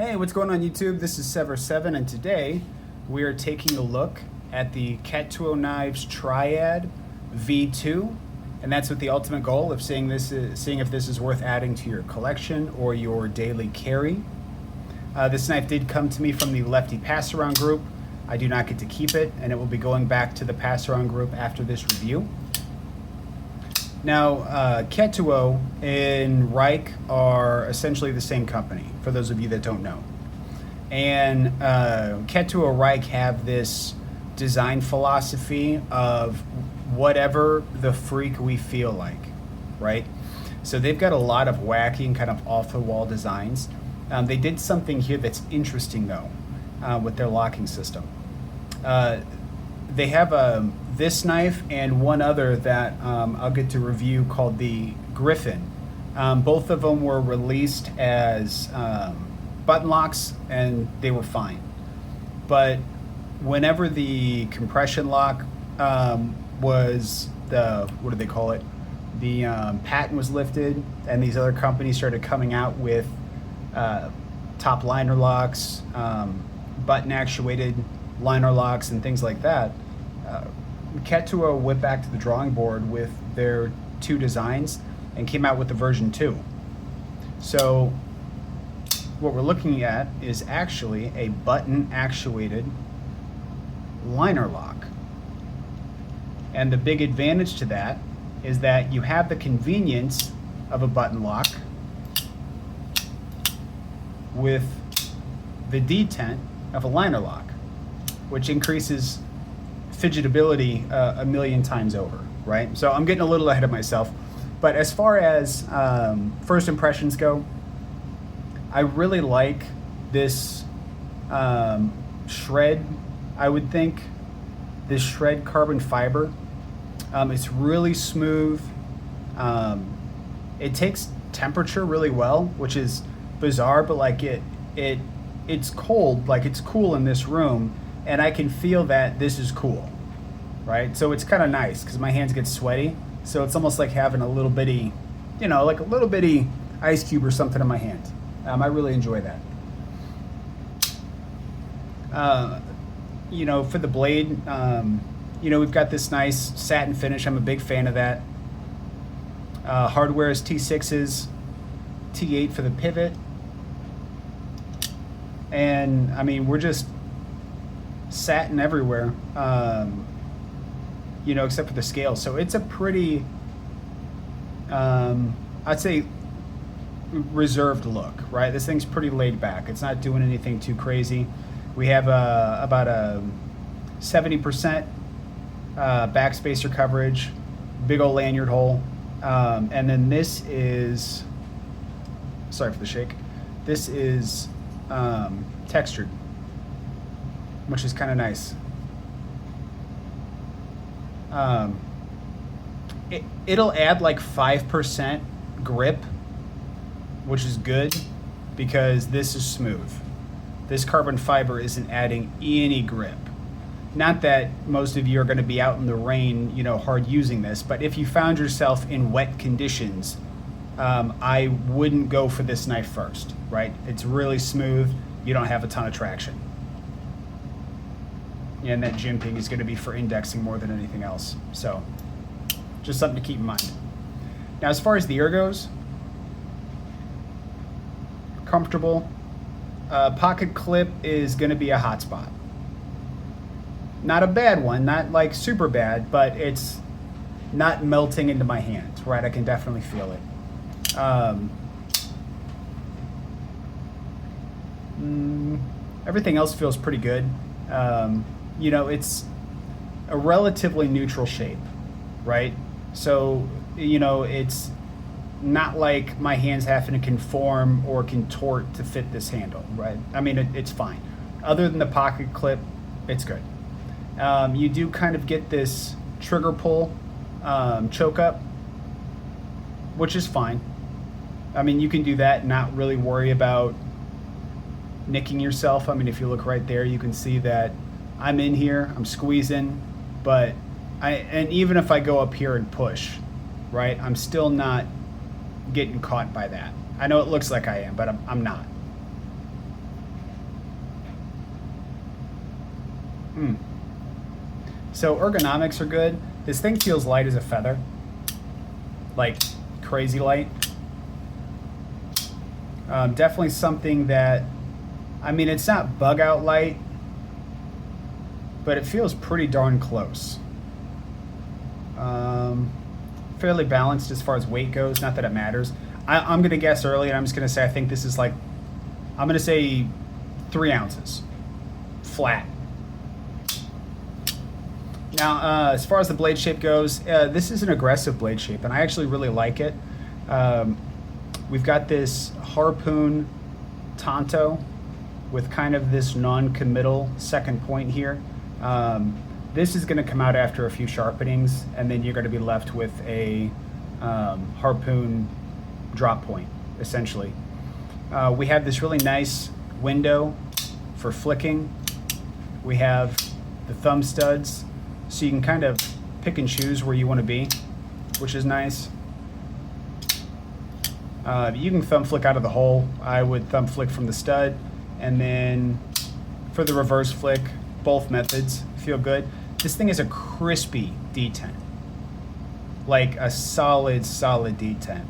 Hey, what's going on YouTube? This is Sever7 and today we are taking a look at the Ketuo knives Triad V2, and that's with the ultimate goal of seeing if this is worth adding to your collection or your daily carry. This knife did come to me from the Lefty Pass-Around group. I do not get to keep it, and it will be going back to the Pass-Around group after this review. Now, Ketuo and Reich are essentially the same company, for those of you that don't know. And Ketuo and Reich have this design philosophy of whatever the freak we feel like, right? So they've got a lot of wacky and kind of off-the-wall designs. They did something here that's interesting, though, with their locking system. They have this knife and one other that I'll get to review called the Griffin. Both of them were released as button locks and they were fine. But whenever the compression lock was what do they call it? The patent was lifted and these other companies started coming out with top liner locks, button actuated liner locks and things like that. Ketuo went back to the drawing board with their two designs and came out with the version 2. So what we're looking at is actually a button actuated liner lock. And the big advantage to that is that you have the convenience of a button lock with the detent of a liner lock, which increases fidgetability a million times over, right? So I'm getting a little ahead of myself. But as far as first impressions go, I really like this shred, I would think, this shred carbon fiber. It's really smooth. It takes temperature really well, which is bizarre, but like it's cold, like it's cool in this room, and I can feel that this is cool, right? So it's kind of nice because my hands get sweaty, so it's almost like having a little bitty, like a little bitty ice cube or something in my hand. I really enjoy that. For the blade, we've got this nice satin finish. I'm a big fan of that. Hardware is T6s, T8 for the pivot. And I mean, we're just satin everywhere, except for the scale. So it's a pretty, I'd say, reserved look, right? This thing's pretty laid back. It's not doing anything too crazy. We have about a 70% backspacer coverage, big old lanyard hole, and then this is, sorry for the shake, this is textured, which is kind of nice. It'll add like 5% grip, which is good because this is smooth. This carbon fiber isn't adding any grip. Not that most of you are going to be out in the rain, hard using this, but if you found yourself in wet conditions, I wouldn't go for this knife first, right? It's really smooth. You don't have a ton of traction. And that jimping is going to be for indexing more than anything else. So just something to keep in mind. Now, as far as the ear goes, comfortable. Pocket clip is going to be a hot spot. Not a bad one, not like super bad, but it's not melting into my hand, right? I can definitely feel it. Everything else feels pretty good. It's a relatively neutral shape, right? So, it's not like my hands having to conform or contort to fit this handle, right? I mean, it's fine. Other than the pocket clip, it's good. You do kind of get this trigger pull choke up, which is fine. I mean, you can do that and not really worry about nicking yourself. I mean, if you look right there, you can see that I'm in here, I'm squeezing, but and even if I go up here and push, right, I'm still not getting caught by that. I know it looks like I am, but I'm not. So ergonomics are good. This thing feels light as a feather, like crazy light. Definitely something that, I mean, it's not bug out light, but it feels pretty darn close. Fairly balanced as far as weight goes, not that it matters. I'm gonna guess early, and I'm just gonna say I think this is like, I'm gonna say 3 ounces, flat. Now, as far as the blade shape goes, this is an aggressive blade shape, and I actually really like it. We've got this harpoon tanto with kind of this non-committal second point here. This is going to come out after a few sharpenings, and then you're going to be left with a harpoon drop point, essentially. We have this really nice window for flicking. We have the thumb studs, so you can kind of pick and choose where you want to be, which is nice. You can thumb flick out of the hole. I would thumb flick from the stud, and then for the reverse flick, both methods feel good. This thing is a crispy D10, like a solid D10.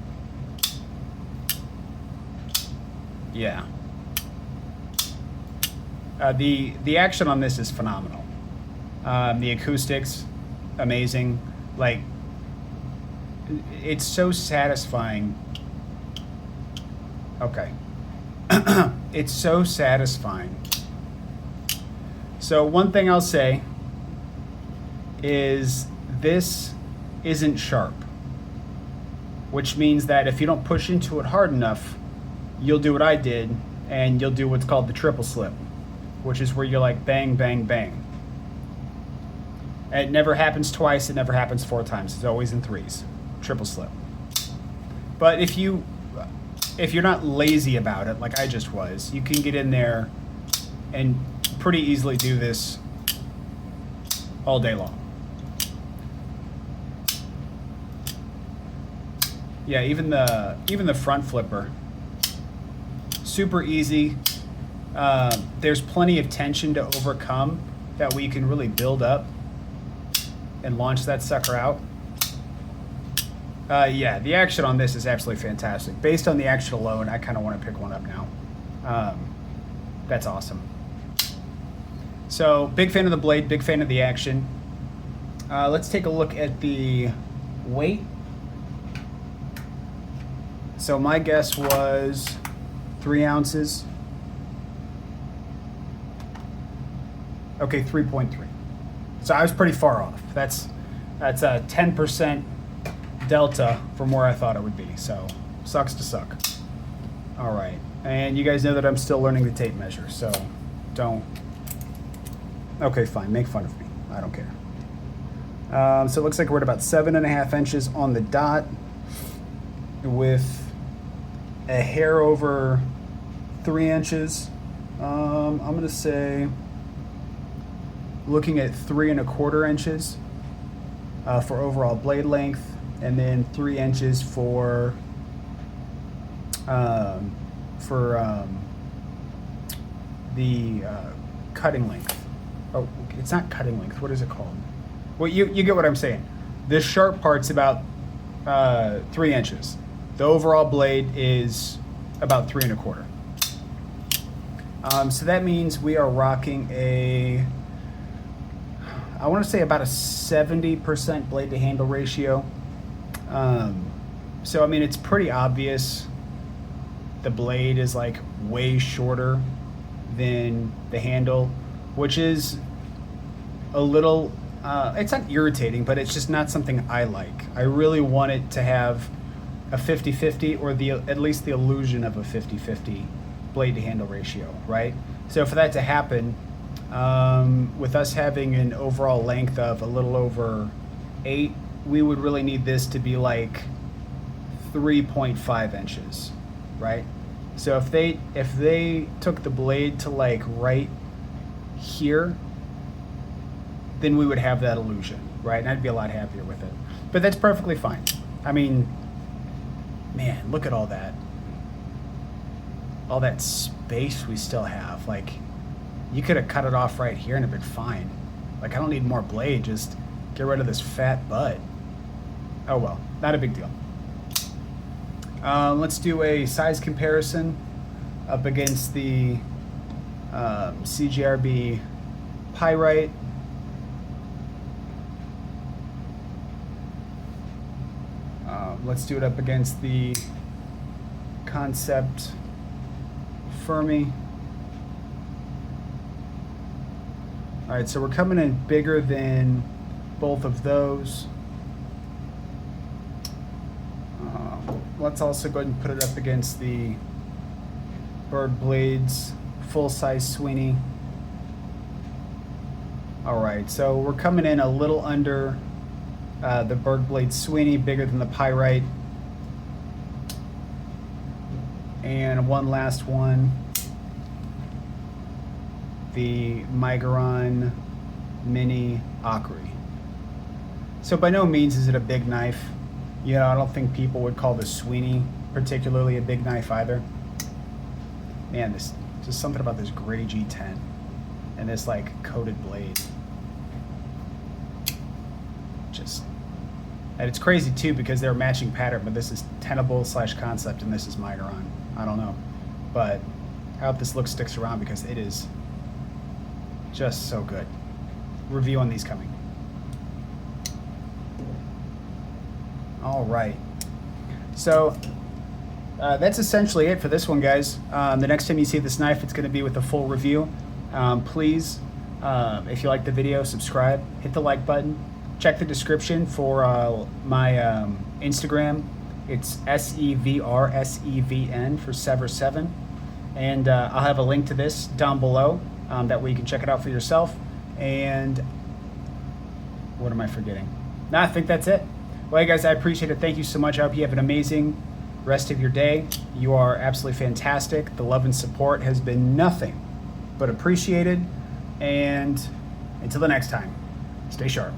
Yeah. The action on this is phenomenal. The acoustics, amazing. Like, it's so satisfying. Okay. It's so satisfying. So one thing I'll say is this isn't sharp, which means that if you don't push into it hard enough, you'll do what I did, and you'll do what's called the triple slip, which is where you're like bang, bang, bang. It never happens twice, it never happens 4 times. It's always in 3s, triple slip. But if you're not lazy about it, like I just was, you can get in there and pretty easily do this all day long. Yeah, even the front flipper, super easy. There's plenty of tension to overcome. That way you can really build up and launch that sucker out. Yeah, the action on this is absolutely fantastic. Based on the action alone, I kind of want to pick one up now. That's awesome. So, big fan of the blade, big fan of the action. Let's take a look at the weight. So my guess was 3 ounces. Okay, 3.3. So I was pretty far off. That's a 10% delta from where I thought it would be. So sucks to suck. All right, and you guys know that I'm still learning the tape measure, so don't. Okay, fine. Make fun of me. I don't care. So it looks like we're at about 7.5 inches on the dot, with a hair over 3 inches. I'm gonna say, looking at 3.25 inches for overall blade length, and then 3 inches for the cutting length. Oh, it's not cutting length. What is it called? Well, you get what I'm saying. This sharp part's about 3 inches. The overall blade is about 3.25. So that means we are rocking I want to say about a 70% blade to handle ratio. So I mean, it's pretty obvious the blade is like way shorter than the handle, which is a little, it's not irritating, but it's just not something I like. I really want it to have a 50-50, or at least the illusion of a 50-50 blade to handle ratio, right? So for that to happen, with us having an overall length of a little over 8, we would really need this to be like 3.5 inches, right? So if they took the blade to like right here, then we would have that illusion, right? And I'd be a lot happier with it. But that's perfectly fine. I mean, man, look at all that space we still have. Like, you could have cut it off right here and it'd been fine. Like, I don't need more blade, just get rid of this fat butt. Oh well, not a big deal. Let's do a size comparison up against the CGRB Pyrite. Let's do it up against the Concept Fermi. All right, so we're coming in bigger than both of those. Let's also go ahead and put it up against the Bird Blades full-size Sweeney. All right, so we're coming in a little under the Bird Blade Sweeney, bigger than the Pyrite. And one last one, the Migaron Mini Akri. So by no means is it a big knife. You know, I don't think people would call the Sweeney particularly a big knife either. Man, this just something about this gray G10 and this like coated blade. Just, and it's crazy too because they're matching pattern, but this is Tenable / Concept and this is Migaron. I don't know, but I hope this look sticks around because it is just so good. Review on these coming. All right, so that's essentially it for this one, guys. The next time you see this knife, it's going to be with a full review. Please, if you like the video, subscribe, hit the like button, check the description for my Instagram. It's SEVRSEVN for Sever7, and I'll have a link to this down below. That way you can check it out for yourself. And what am I forgetting? I think that's it. Well, hey guys, I appreciate it. Thank you so much. I hope you have an amazing rest of your day. You are absolutely fantastic. The love and support has been nothing but appreciated. And until the next time, stay sharp.